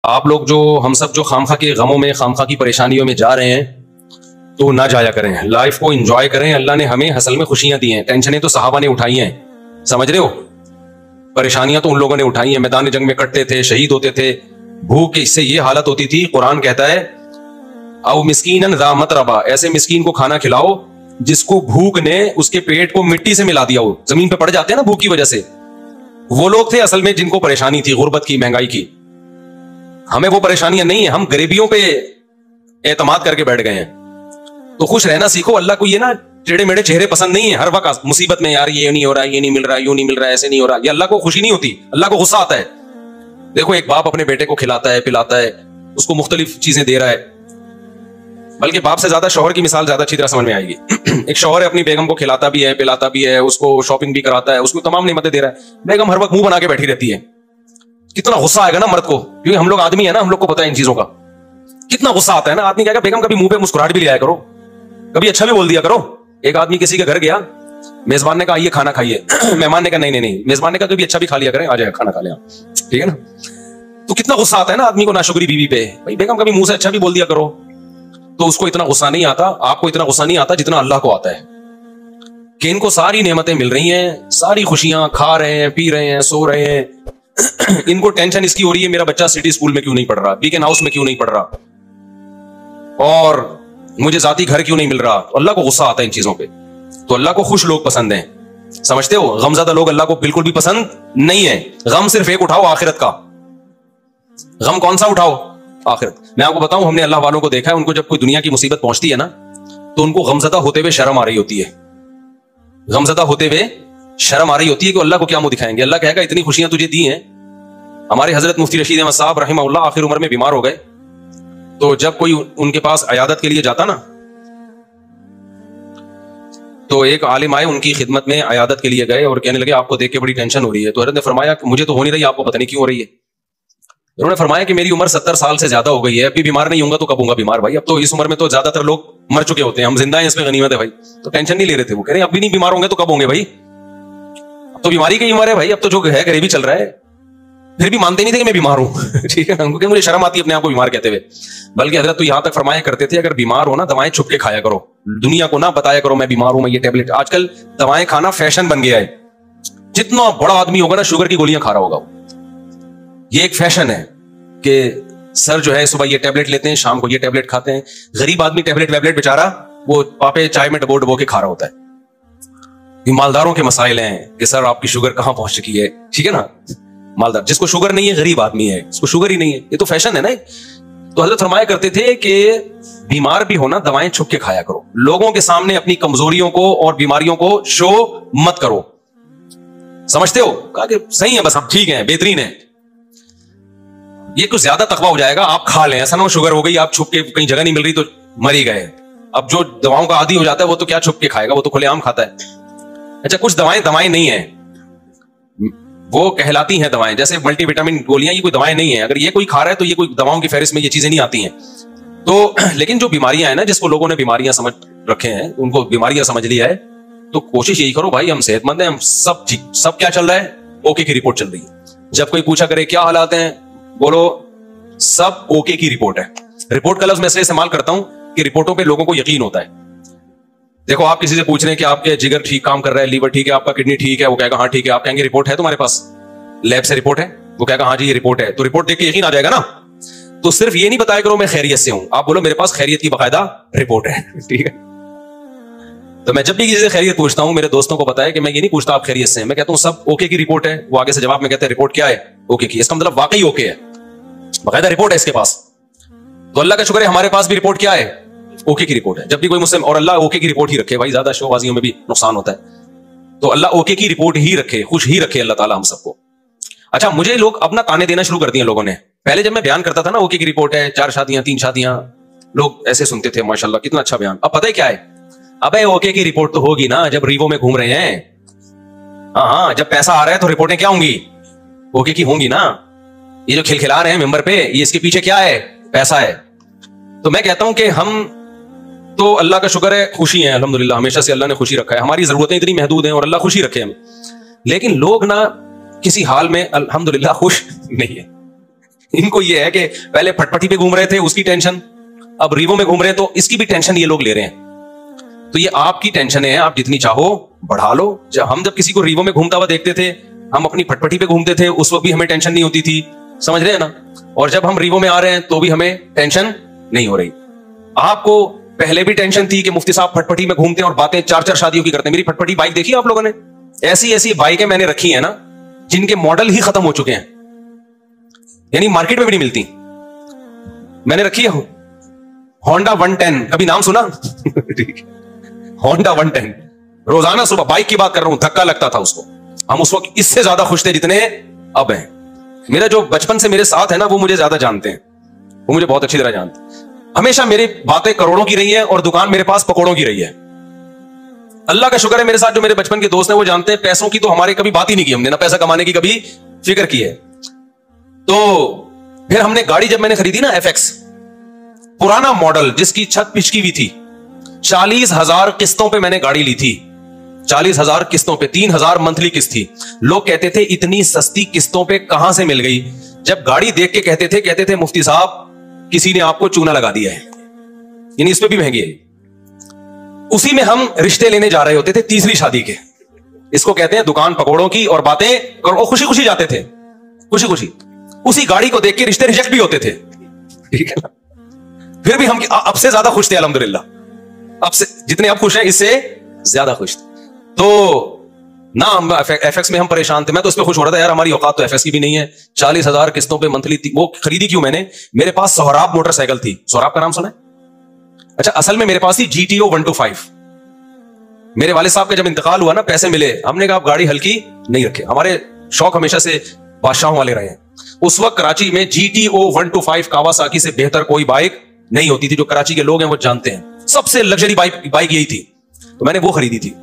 آپ لوگ جو ہم سب جو خامخواہ کے غموں میں خامخواہ کی پریشانیوں میں جا رہے ہیں تو نہ جایا کریں, لائف کو انجوائے کریں. اللہ نے ہمیں اصل میں خوشیاں دی ہیں, ٹینشنیں تو صحابہ نے اٹھائی ہیں, سمجھ رہے ہو, پریشانیاں تو ان لوگوں نے اٹھائی ہیں, میدان جنگ میں کٹتے تھے, شہید ہوتے تھے, بھوک اس سے یہ حالت ہوتی تھی. قرآن کہتا ہے او مسکینن ذا متربہ, ایسے مسکین کو کھانا کھلاؤ جس کو بھوک نے اس کے پیٹ کو مٹی سے ملا دیا ہو, زمین پہ پڑ جاتے ہیں نا بھوک کی وجہ سے. وہ لوگ تھے اصل میں جن کو پریشانی تھی, غربت کی, مہنگائی کی. ہمیں وہ پریشانیاں نہیں ہیں, ہم غریبیوں پہ اعتماد کر کے بیٹھ گئے ہیں. تو خوش رہنا سیکھو. اللہ کو یہ نا ٹیڑے میڑے چہرے پسند نہیں ہے. ہر وقت مصیبت میں یار یہ نہیں ہو رہا, یہ نہیں مل رہا, یوں نہیں مل رہا, ایسے نہیں ہو رہا, یہ اللہ کو خوشی نہیں ہوتی, اللہ کو غصہ آتا ہے. دیکھو ایک باپ اپنے بیٹے کو کھلاتا ہے, پلاتا ہے, اس کو مختلف چیزیں دے رہا ہے, بلکہ باپ سے زیادہ شوہر کی مثال زیادہ اچھی طرح سمجھ میں آئے گی. ایک شوہر اپنی بیگم کو کھلاتا بھی ہے, پلاتا بھی ہے, اس کو شاپنگ بھی کراتا ہے, اس کو تمام نعمتیں دے رہا ہے. بیگم ہر وقت منہ بنا کے بیٹھی رہتی ہے. کتنا غصہ آئے گا نا مرد کو, کیونکہ ہم لوگ آدمی ہیں نا, ہم لوگ کو پتا ہے ان چیزوں کا. کتنا غصہ آتا ہے نا. آدمی کہے گا بیگم کبھی منہ پہ مسکراہٹ بھی لے آیا کرو, کبھی اچھا بھی بول دیا کرو. ایک آدمی کسی کے گھر گیا, میزبان نے کہا یہ کھانا کھائیے, مہمان نے کہا نہیں نہیں نہیں, میزبان نے کہا کبھی اچھا بھی کھا لیا کریں, آ جائے کھانا کھا لیں, ٹھیک ہے نا. تو کتنا غصہ آتا ہے نا آدمی کو ناشکری بیوی پہ. بھائی بیگم کبھی منہ سے اچھا بھی بول دیا کرو. تو اس کو اتنا غصہ نہیں آتا, آپ کو اتنا غصہ نہیں آتا جتنا اللہ کو آتا ہے کہ ان کو ساری نعمتیں مل رہی ہیں, ساری خوشیاں, کھا رہے ہیں, پی رہے ہیں, سو رہے ہیں. ان کو ٹینشن اس کی ہو رہی ہے میرا بچہ سٹی اسکول میں کیوں نہیں پڑھ رہا, بیکن ہاؤس میں کیوں نہیں پڑھ رہا, اور مجھے ذاتی گھر کیوں نہیں مل رہا. اللہ کو غصہ آتا ہے ان چیزوں پہ. تو اللہ کو خوش لوگ پسند ہیں, سمجھتے ہو. غمزدہ لوگ اللہ کو بالکل بھی پسند نہیں ہے. غم صرف ایک اٹھاؤ, آخرت کا. غم کون سا اٹھاؤ؟ آخرت. میں آپ کو بتاؤں, ہم نے اللہ والوں کو دیکھا ہے, ان کو جب کوئی دنیا کی مصیبت پہنچتی ہے نا تو ان کو غمزدہ ہوتے ہوئے شرم آ رہی ہوتی ہے. غمزدہ ہوتے ہوئے شرم آ رہی ہوتی ہے کہ اللہ کو کیا منہ دکھائیں گے. اللہ کہے گا اتنی خوشیاں تجھے دی ہیں. ہمارے حضرت مفتی رشید احمد صاحب رحمہ اللہ آخر عمر میں بیمار ہو گئے, تو جب کوئی ان کے پاس عیادت کے لیے جاتا نا تو ایک عالم آئے ان کی خدمت میں, عیادت کے لیے گئے اور کہنے لگے آپ کو دیکھ کے بڑی ٹینشن ہو رہی ہے. تو حضرت نے فرمایا کہ مجھے تو ہو نہیں رہی, آپ کو پتہ نہیں کیوں ہو رہی ہے. انہوں نے فرمایا کہ میری عمر 70 سال سے زیادہ ہو گئی ہے, ابھی بیمار نہیں ہوں گا تو کب ہوں گا بیمار. بھائی اب تو اس عمر میں تو زیادہ تر لوگ مر چکے ہوتے ہیں, ہم زندہ ہیں, اس میں غنیمت ہے بھائی. تو ٹینشن نہیں لے رہے تھے. وہ کہہ رہے ہیں اب بھی نہیں بیمار ہوں گے تو کب ہوں گے بھائی, اب تو بیماری کی عمر ہے بھائی, اب تو جو ہے غریبی چل رہا ہے. پھر بھی مانتے نہیں تھے کہ میں بیمار ہوں, ٹھیک ہے, کیونکہ مجھے شرم آتی ہے اپنے آپ کو بیمار کہتے ہوئے. بلکہ حضرت تو یہاں تک فرمایا کرتے تھے اگر بیمار ہو نا دوائیں چھپ کے کھایا کرو, دنیا کو نہ بتایا کرو میں بیمار ہوں, میں یہ ٹیبلٹ. آج کل دوائیں کھانا فیشن بن گیا ہے. جتنا بڑا آدمی ہوگا نا شوگر کی گولیاں کھا رہا ہوگا. یہ ایک فیشن ہے کہ سر جو ہے صبح یہ ٹیبلٹ لیتے ہیں, شام کو یہ ٹیبلٹ کھاتے ہیں. غریب آدمی ٹیبلٹ ویبلٹ بیچارہ وہ پاپے چائے میں ڈبو ڈبو کے کھا رہا ہوتا ہے. یہ مالداروں کے مسائل ہیں کہ سر آپ کی شوگر کہاں پہنچ چکی ہے, ٹھیک ہے نا. مالدار جس کو شوگر نہیں ہے غریب آدمی ہے, اس کو شوگر ہی نہیں ہے, یہ تو فیشن ہے نا. تو حضرت فرمایا کرتے تھے کہ بیمار بھی ہونا دوائیں چھپ کے کھایا کرو, لوگوں کے سامنے اپنی کمزوریوں کو اور بیماریوں کو شو مت کرو. سمجھتے ہو, کہا کہ صحیح ہے بس ہم ٹھیک ہیں, بہترین ہے. یہ کچھ زیادہ تقویٰ ہو جائے گا, آپ کھا لیں, ایسا نہ ہو شوگر ہو گئی آپ چھپ کے کہیں جگہ نہیں مل رہی تو مر ہی گئے. اب جو دواؤں کا عادی ہو جاتا ہے وہ تو کیا چھپ کے کھائے گا, وہ تو کھلے عام کھاتا ہے. اچھا کچھ دوائیں نہیں ہیں, وہ کہلاتی ہیں دوائیں, جیسے ملٹی وٹامن گولیاں, یہ کوئی دوائیں نہیں ہیں. اگر یہ کوئی کھا رہا ہے تو یہ کوئی دواؤں کی فہرست میں یہ چیزیں نہیں آتی ہیں. تو لیکن جو بیماریاں ہیں نا, جس کو لوگوں نے بیماریاں سمجھ رکھے ہیں, ان کو بیماریاں سمجھ لیا ہے, تو کوشش یہی کرو بھائی ہم صحت مند ہیں, ہم سب ٹھیک, سب کیا چل رہا ہے, اوکے کی رپورٹ چل رہی ہے. جب کوئی پوچھا کرے کیا حالات ہیں, بولو سب اوکے کی رپورٹ ہے. رپورٹ کا لفظ میں اس لیے استعمال کرتا ہوں کہ رپورٹوں پہ لوگوں کو یقین ہوتا ہے. دیکھو آپ کسی سے پوچھ رہے ہیں کہ آپ کے جگر ٹھیک کام کر رہا ہے, لیور ٹھیک ہے, آپ کا کڈنی ٹھیک ہے, وہ کہے گا ہاں ٹھیک ہے. آپ کہیں گے رپورٹ ہے تمہارے پاس, لیب سے رپورٹ ہے, وہ کہے گا ہاں جی یہ رپورٹ ہے. تو رپورٹ دیکھ کے یقین آ جائے گا نا. تو صرف یہ نہیں بتایا کرو میں خیریت سے ہوں, آپ بولو میرے پاس خیریت کی باقاعدہ رپورٹ ہے, ٹھیک ہے. تو میں جب بھی کسی سے خیریت پوچھتا ہوں, میرے دوستوں کو پتا ہے کہ میں یہ نہیں پوچھتا آپ خیریت سے ہیں, میں کہتا ہوں سب اوکے کی رپورٹ ہے. وہ آگے سے جواب میں کہتے ہیں رپورٹ کیا ہے, اوکے کی. اس کا مطلب واقعی اوکے ہے, باقاعدہ رپورٹ ہے اس کے پاس. تو اللہ کا شکر ہے ہمارے پاس بھی رپورٹ کیا ہے, اوکے کی رپورٹ ہے. جب بھی کوئی مسلم, اور اللہ اوکے کی رپورٹ ہی رکھے بھائی, زیادہ شو بازیوں میں بھی نقصان ہوتا ہے. تو اللہ اوکے کی رپورٹ ہی رکھے, خوش ہی رکھے اللہ تعالیٰ ہم سب کو. اچھا مجھے لوگ اپنا تانے دینا شروع کر دیے لوگوں نے. پہلے جب میں بیان کرتا تھا نا اوکے کی رپورٹ ہے, 4 شادیاں 3 شادیاں, لوگ ایسے سنتے تھے ماشاءاللہ کتنا اچھا بیان. اب پتہ ہے کیا ہے, ابے اوکے کی رپورٹ تو ہوگی نا جب ریوو میں گھوم رہے ہیں. ہاں جب پیسہ آ رہا ہے تو رپورٹیں کیا ہوں گی, اوکے کی ہوں گی نا. یہ جو کھلکھلا رہے ہیں ممبر پہ, یہ اس کے پیچھے کیا ہے, پیسہ ہے. تو میں کہتا ہوں کہ ہم تو اللہ کا شکر ہے خوشی ہیں الحمدللہ, ہمیشہ سے اللہ نے خوشی رکھا ہے. ہماری ضرورتیں اتنی محدود ہیں اور اللہ خوشی رکھے ہمیں. لیکن لوگ نا کسی حال میں الحمدللہ خوش نہیں ہے. इनको ये है कि पहले फटफटी पे घूम रहे थे उसकी टेंशन, अब रीवो में घूम रहे हैं तो इसकी भी टेंशन ये लोग ले रहे हैं। तो ये आपकी टेंशन है, आप जितनी चाहो बढ़ा लो। जब किसी को रीवो में घूमता हुआ देखते थे, हम अपनी फटफटी पे घूमते थे, उस वक्त भी हमें टेंशन नहीं होती थी, समझ रहे हैं ना। और जब हम रीवो में आ रहे हैं तो भी हमें टेंशन नहीं हो रही। आपको पहले भी टेंशन थी कि मुफ्ती साहब फटफटी में घूमते हैं और बातें 4-4 शादियों की करते हैं। मेरी फटफटी बाइक देखी आप लोगों ने? ऐसी ऐसी बाइकें मैंने रखी है ना जिनके मॉडल ही खत्म हो चुके हैं, यानी मार्केट में भी नहीं मिलती। मैंने रखी है होंडा 110, कभी नाम सुना? होंडा 110, रोजाना सुबह बाइक की बात कर रहा हूं, धक्का लगता था उसको। हम उस वक्त इससे ज्यादा खुश थे जितने अब हैं। मेरा जो बचपन से मेरे साथ है ना, वो मुझे ज्यादा जानते हैं, वो मुझे बहुत अच्छी तरह जानते हैं। हमेशा मेरी बातें करोड़ों की रही है और दुकान मेरे पास पकौड़ों की रही है। अल्लाह का शुक्र है, मेरे साथ जो मेरे बचपन के दोस्त हैं वो जानते हैं पैसों की तो हमारे कभी बात ही नहीं की, हमने ना पैसा कमाने की कभी फिक्र की है। तो फिर हमने गाड़ी जब मैंने खरीदी ना FX, पुराना मॉडल जिसकी छत पिचकी हुई थी, 40,000 किस्तों पे मैंने गाड़ी ली थी। 40,000 किस्तों पे, 3,000 मंथली किस्त थी। लोग कहते थे इतनी सस्ती किस्तों पे कहां से मिल गई। जब गाड़ी देख के कहते थे मुफ्ती साहब किसी ने आपको चूना लगा दिया है, यानी इस पे भी महंगी है। उसी में हम रिश्ते लेने जा रहे होते थे तीसरी शादी के। इसको कहते हैं दुकान पकौड़ों की, और बातें करो, खुशी खुशी जाते थे, खुशी खुशी। उसी गाड़ी को देख के रिश्ते रिजेक्ट भी होते थे, ठीक है ना। फिर भी हम अब से ज्यादा खुश थे अल्हम्दुलिल्लाह। अब से जितने अब खुश हैं इससे ज्यादा खुश थे। तो ना हम FX में हम परेशान थे। मैं तो इस पे खुश हो रहा था, यार हमारी औकात तो FX की भी नहीं है। 40,000 किस्तों पे मंथली थी। वो खरीदी क्यों मैंने? मेरे पास सोहराब मोटरसाइकिल थी। सोहराब का नाम सुना है? अच्छा, असल में मेरे पास थी GTO 125। मेरे वाले साहब का जब इंतकाल हुआ ना, पैसे मिले, हमने कहा आप गाड़ी हल्की नहीं रखे। हमारे शौक हमेशा से बादशाहों वाले रहे हैं। उस वक्त कराची में GTO 125 कावासाकी से बेहतर कोई बाइक नहीं होती थी। जो कराची के लोग हैं वो जानते हैं, सबसे लग्जरी बाइक यही थी। तो मैंने वो खरीदी थी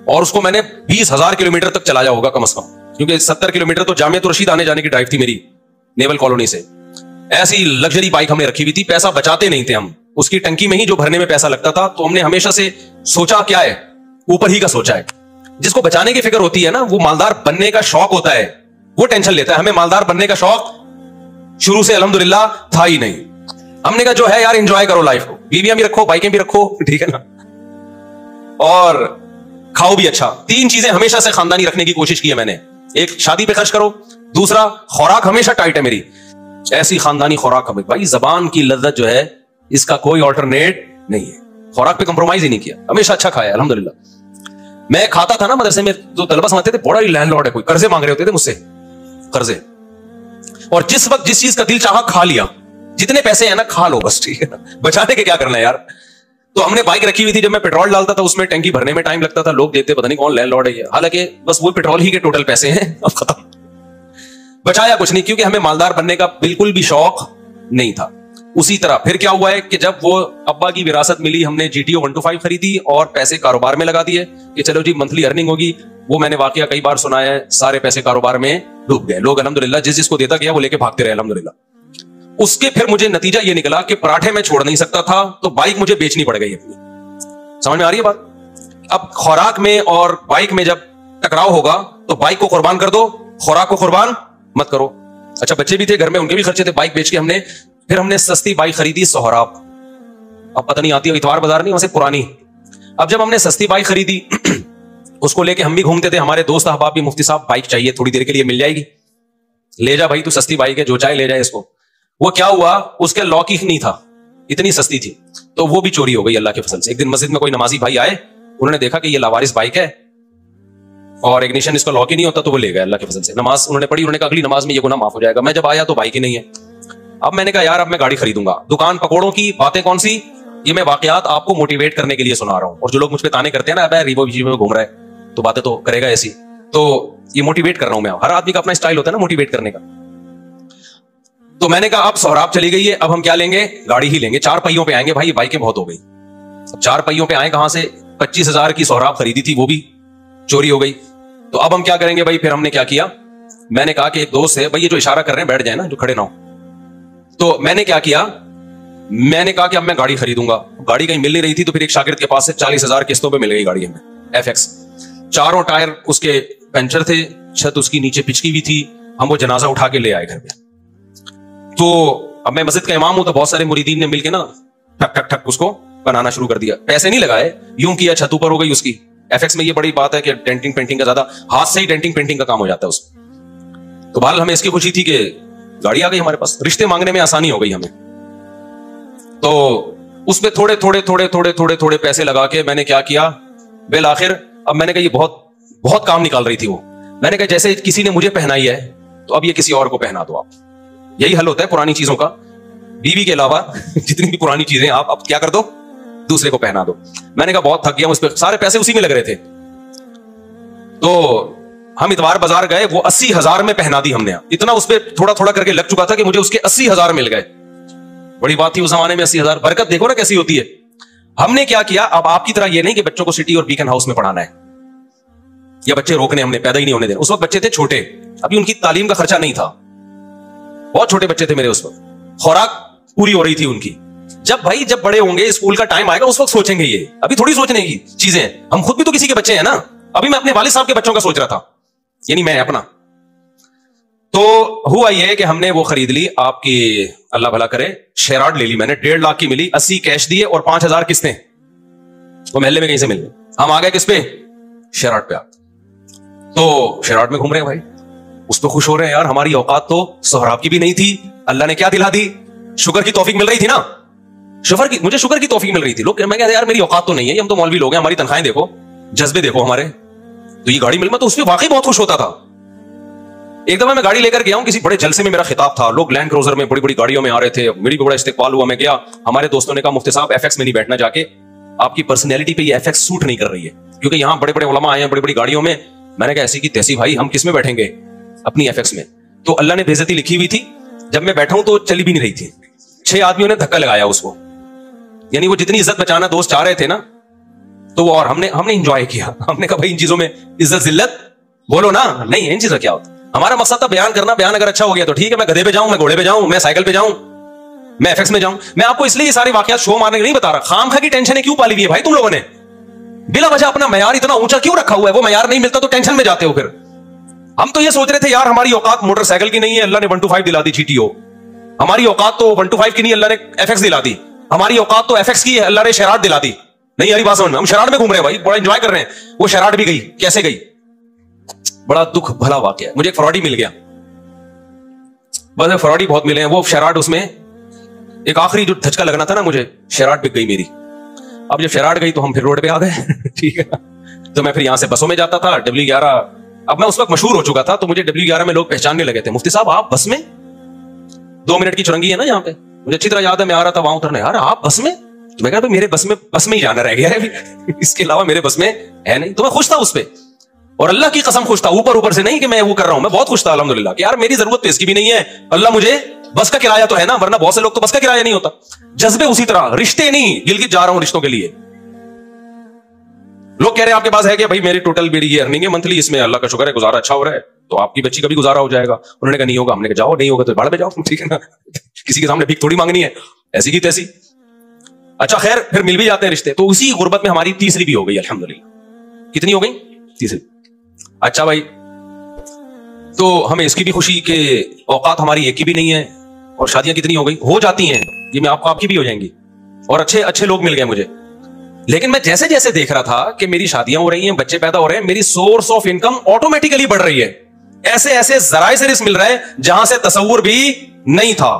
और उसको मैंने 20,000 किलोमीटर तक चलाया होगा कम से कम, क्योंकि 70 किलोमीटर तो जामिया रशीद आने जाने की ड्राइव थी मेरी नेवल कॉलोनी से। ऐसी लग्जरी बाइक हमने रखी हुई थी। पैसा बचाते नहीं थे हम, उसकी टंकी में ही जो भरने में पैसा लगता था। तो हमने हमेशा से सोचा क्या है, ऊपर ही का सोचा है। जिसको बचाने की फिक्र होती है ना, वो मालदार बनने का शौक होता है, वो टेंशन लेता है। हमें मालदार बनने का शौक शुरू से अल्हम्दुलिल्लाह था ही नहीं। हमने कहा जो है यार एंजॉय करो लाइफ को, बीवियां भी रखो, बाइकें भी रखो, ठीक है ना, और खाओ भी अच्छा। 3 चीजें हमेशा से खानदानी रखने की कोशिश की है मैंने। एक, शादी पे खर्च करो। दूसरा, खुराक हमेशा टाइट है मेरी, ऐसी खानदानी खुराक हमें। भाई जबान की लज्जत जो है इसका कोई ऑल्टरनेट नहीं है। खुराक पे कंप्रोमाइज ही नहीं किया, हमेशा अच्छा खाया अल्हम्दुलिल्लाह। मैं खाता था ना मदरसे में, जो तलबा समझते थे बड़ा ही लैंडलॉर्ड है, कोई कर्जे मांग रहे होते थे मुझसे, कर्जे। और जिस वक्त जिस चीज का दिल चाहा खा लिया। जितने पैसे हैं ना खा लो बस, ठीक है ना, बचाने के क्या करना है यार। तो हमने बाइक रखी हुई थी, जब मैं पेट्रोल डालता था उसमें टैंकी भरने में टाइम लगता था, लोग देते पता नहीं कौन लैंडलॉर्ड है ये। हालांकि बस वो पेट्रोल ही के टोटल पैसे हैं, अब खत्म। बचाया कुछ नहीं, क्योंकि हमें मालदार बनने का बिल्कुल भी शौक नहीं था। उसी तरह फिर क्या हुआ है कि जब वो अब्बा की विरासत मिली, हमने GTO 125 खरीदी और पैसे कारोबार में लगा दिए कि चलो जी मंथली अर्निंग होगी। वो मैंने वाकया कई बार सुनाया है, सारे पैसे कारोबार में डूब गए। लोग अल्हम्दुलिल्लाह जिस जिसको देता गया वो लेके भागते रहे अल्हम्दुलिल्लाह। उसके फिर मुझे नतीजा ये निकला कि पराठे में छोड़ नहीं सकता था, तो बाइक मुझे बेचनी पड़ गई अपनी। समझ में आ रही है बात? अब खुराक में और बाइक में जब टकराव होगा तो बाइक को कुर्बान कर दो, खुराक को कुर्बान मत करो। अच्छा, बच्चे भी थे घर में, उनके भी खर्चे थे। बाइक बेच के हमने सस्ती बाइक खरीदी, सोहराब। अब पता नहीं आती है, इतवार बाजार नहीं, वैसे पुरानी। अब जब हमने सस्ती बाइक खरीदी उसको लेके हम भी घूमते थे, हमारे दोस्त अहबाब भी, मुफ्ती साहब बाइक चाहिए, थोड़ी देर के लिए मिल जाएगी, ले जा भाई तू, सस्ती बाइक है, जो चाहे ले जाए इसको। वो क्या हुआ, उसके लॉक ही नहीं था, इतनी सस्ती थी, तो वो भी चोरी हो गई अल्लाह के फजल से। एक दिन मस्जिद में कोई नमाजी भाई आए, उन्होंने देखा कि ये लावारिस बाइक है और इग्निशन इसका लॉक ही नहीं होता, तो वो ले गए अल्लाह के फजल से। नमाज उन्होंने पढ़ी, उन्होंने कहा अगली नमाज में ये गुनाह माफ हो जाएगा। मैं जब आया तो बाइक ही नहीं है। अब मैंने कहा यार अब मैं गाड़ी खरीदूंगा। दुकान पकौड़ों की बातें कौन सी, ये मैं वाकयात आपको मोटिवेट करने के लिए सुना रहा हूं। और जो लोग मुझ पे ताने करते हैं ना, अब रीवो में घूम रहा है तो बातें तो करेगा ऐसी, तो ये मोटिवेट कर रहा हूं मैं। हर आदमी का अपना स्टाइल होता है ना मोटिवेट करने का। तो मैंने कहा अब सोहराब चली गई है, अब हम क्या लेंगे, गाड़ी ही लेंगे। 4 पहियों पे आएंगे भाई, बाइकें बहुत हो गई। अब 4 पहियों पे आए कहां से? 25,000 की सोहराब खरीदी थी, वो भी चोरी हो गई। तो अब हम क्या करेंगे भाई? फिर हमने क्या किया, मैंने कहा कि एक दोस्त है भाई, ये जो इशारा कर रहे हैं बैठ जाए ना, जो खड़े ना हो। तो मैंने क्या किया, मैंने कहा कि अब मैं गाड़ी खरीदूंगा। गाड़ी कहीं मिल नहीं रही थी, तो फिर एक शागिर्द के पास से 40,000 किस्तों पे मिल गई गाड़ी हमें, FX। चारों टायर उसके पंचर थे, छत उसकी नीचे पिचकी हुई थी। हम वो जनाजा उठा के ले आए घर पे। تو اب मैं मस्जिद का इमाम हूं, तो बहुत सारे मुरीदीन ने मिलके ना ठक ठक ठक उसको बनाना शुरू कर दिया। पैसे नहीं लगाए, यूं किया छत ऊपर हो गई उसकी। एफएक्स में ये बड़ी बात है कि डेंटिंग पेंटिंग का ज्यादा हाथ से ही डेंटिंग पेंटिंग का काम हो जाता है उसमें। तो बहरहाल हमें इसकी खुशी थी कि गाड़ी आ गई हमारे पास, रिश्ते मांगने में आसानी हो गई हमें। तो उसमें थोड़े थोड़े थोड़े थोड़े थोड़े थोड़े पैसे लगा के मैंने क्या किया, बिल आखिर अब मैंने कहा ये बहुत बहुत काम निकाल रही थी वो। मैंने कहा जैसे किसी ने मुझे पहनाई है तो अब ये किसी और को पहना दो आप। यही हल होता है पुरानी चीजों का। बीवी के अलावा जितनी भी पुरानी चीजें आप अब क्या कर दो, दूसरे को पहना दो। मैंने कहा बहुत थक गया, उस पर सारे पैसे उसी में लग रहे थे। तो हम इतवार बाजार गए, वो 80,000 में पहना दी हमने। इतना उस पर थोड़ा थोड़ा करके लग चुका था कि मुझे उसके 80,000 मिल गए। बड़ी बात थी उस जमाने में 80,000। बरकत देखो ना कैसी होती है। हमने क्या किया, अब आपकी तरह ये नहीं कि बच्चों को सिटी और बीकन हाउस में पढ़ाना है या बच्चे रोकने, हमने पैदा ही नहीं होने देना। उस वक्त बच्चे थे छोटे, अभी उनकी तालीम का खर्चा नहीं था, बहुत छोटे बच्चे थे मेरे उस वक्त, खुराक पूरी हो रही थी उनकी। जब बड़े होंगे, स्कूल का टाइम आएगा, उस वक्त सोचेंगे ये, अभी थोड़ी सोचने की चीजें। हम खुद भी तो किसी के बच्चे हैं ना। अभी मैं अपने वालिद साहब के बच्चों का सोच रहा था, यानी मैं अपना। तो हुआ ये कि हमने वो खरीद ली, आपकी अल्लाह भला करे, शेराड ले ली मैंने, 1.5 लाख की मिली, 80 कैश दिए और 5,000 किस्तें वो महल्ले में कहीं से मिल गई। हम आ गए किस पे, शेराड पे। तो शेराड में घूम रहे हैं भाई, उस पर खुश हो रहे हैं। यार हमारी औकात तो सोहराब की भी नहीं थी, अल्लाह ने क्या दिला दी, शुगर की तौफीक मिल रही थी ना। मुझे शुगर की तौफीक मिल रही थी। लोग मैं कहते यार मेरी औकात तो नहीं है, हम तो मौलवी लोग हैं, हमारी तनख्वाहें देखो, जज्बे देखो हमारे। तो ये गाड़ी मिली, मैं तो उस पर वाकई बहुत खुश होता था। एक दफा मैं गाड़ी लेकर गया हूं, किसी बड़े जलसे में मेरा खिताब था, लोग लैंड क्रूजर में बड़ी बड़ी गाड़ियों में आ रहे थे, मेरी भी बड़ा इस्तेकबाल हुआ। मैं गया, हमारे दोस्तों ने कहा मुफ्ती साहब एफएक्स में नहीं बैठना, जाके आपकी पर्सनैलिटी पे ये एफएक्स सूट नहीं कर रही है, क्योंकि यहां बड़े बड़े उलमा आए हैं बड़ी बड़ी गाड़ियों में। मैंने कहा ऐसी की तैसी भाई, हम किस में बैठेंगे, अपनी एफएक्स में। तो अल्लाह ने बेइज्जती लिखी हुई थी, जब मैं बैठा हूं तो चली भी नहीं रही थी। 6 आदमियों ने धक्का लगाया उसको, यानी वो जितनी इज्जत बचाना दोस्त चाह रहे थे ना, तो वो, और हमने एंजॉय किया। हमने कहा भाई इन चीजों में इज्जत जिल्लत बोलो ना, नहीं इन चीजों क्या होता। हमारा मकसद था बयान करना, बयान अगर अच्छा हो गया तो ठीक है, मैं गधे पे जाऊं, मैं घोड़े पे जाऊं, मैं साइकिल पे जाऊं, मैं एफएक्स में जाऊं। मैं आपको इसलिए ये सारे वाकयात शो मारने के नहीं बता रहा। खामखा की टेंशन क्यों पाली हुई है भाई तुम लोगों ने, बिला वजह अपना मयार इतना ऊंचा क्यों रखा हुआ है। वो मयार नहीं मिलता तो टेंशन में जाते हो फिर। हम तो ये सोच रहे थे यार हमारी औकात मोटरसाइकिल की नहीं है, अल्लाह ने 125 दिला दी GTO। हमारी औकात तो 125 की नहीं, अल्लाह ने एफएक्स दिला दी। हमारी औकात तो एफएक्स की है, अल्लाह ने शेराड दिला दी। नहीं यारी बात समझ में, हम शेराड में घूम रहे हैं भाई, बड़ा एंजॉय कर रहे हैं। वो शेराड भी गई, कैसे गई, बड़ा दुख भला वाकया है। मुझे एक फ्रॉडी मिल गया, बस फ्रॉडी बहुत मिले हैं। वो शेराड, उसमें एक आखिरी जो धचका लगना था ना मुझे, शेराड बिक गई मेरी। अब जब शेराड गई तो हम फिर रोड पे आ गए ठीक है। तो मैं फिर यहां से बसों में जाता था, W11। अब मैं उस वक्त मशहूर हो चुका था, तो मुझे W11 में लोग पहचानने लगे थे, मुफ्ती साहब आप बस में, 2 मिनट की चुरंगी है ना यहाँ पे, मुझे अच्छी तरह याद है। मैं आ रहा था वहां उतरने, यार आप बस में, तो मैं कहा भाई मेरे बस में ही जाना रह गया है इसके अलावा मेरे बस में है नहीं। तो मैं खुश था उस पर, और अल्लाह की कसम खुश था, ऊपर से नहीं कि मैं वो कर रहा हूं, मैं बहुत खुश था अल्हम्दुलिल्लाह कि यार मेरी जरूरत तो इसकी भी नहीं है, अल्लाह मुझे बस का किराया तो है ना, वरना बहुत से लोग तो बस का किराया नहीं होता। जज्बे उसी तरह, रिश्ते नहीं, गिलगित जा रहा हूं रिश्तों के लिए। लोग कह रहे हैं आपके पास है कि भाई मेरी टोटल मेरी ये अर्निंग है मंथली, इसमें अल्लाह का शुक्र है गुजारा अच्छा हो रहा है, तो आपकी बच्ची का भी गुजारा हो जाएगा। उन्होंने कहा नहीं होगा। हमने कहा जाओ, नहीं होगा तो बाढ़ में जाओ, ठीक है ना किसी के सामने भीख थोड़ी मांगनी है, ऐसी की तैसी। अच्छा खैर, फिर मिल भी जाते हैं रिश्ते। तो उसी गुर्बत में हमारी तीसरी भी हो गई अल्हम्दुलिल्लाह। कितनी हो गई? तीसरी। अच्छा भाई, तो हमें इसकी भी खुशी कि औकात हमारी एक की भी नहीं है, और शादियां कितनी हो गई, हो जाती हैं, ये मैं आपकी भी हो जाएंगी, और अच्छे अच्छे लोग मिल गए मुझे। लेकिन मैं जैसे जैसे देख रहा था कि मेरी शादियां हो रही हैं, बच्चे पैदा हो रहे हैं, मेरी सोर्स ऑफ इनकम ऑटोमेटिकली बढ़ रही है। ऐसे ऐसे जराए से रिस्क मिल रहा है जहां से तसव्वुर भी नहीं था।